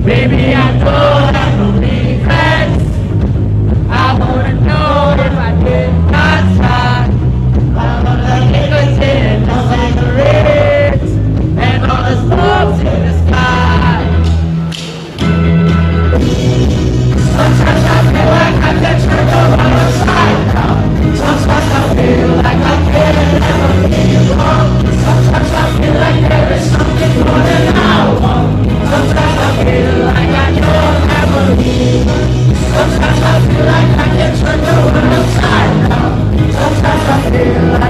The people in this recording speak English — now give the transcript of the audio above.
Baby, I don't have no regrets. I wanna know if I did not try. All of the nicotine, the cigarettes, and all the smokes in the sky. Sometimes I feel like I can turn the world upside down. Sometimes I feel like I can never be wrong. Sometimes I feel like there is something more than I want. Sometimes I feel like I don't ever leave. Sometimes I feel like I can turn the world upside down. Sometimes I feel like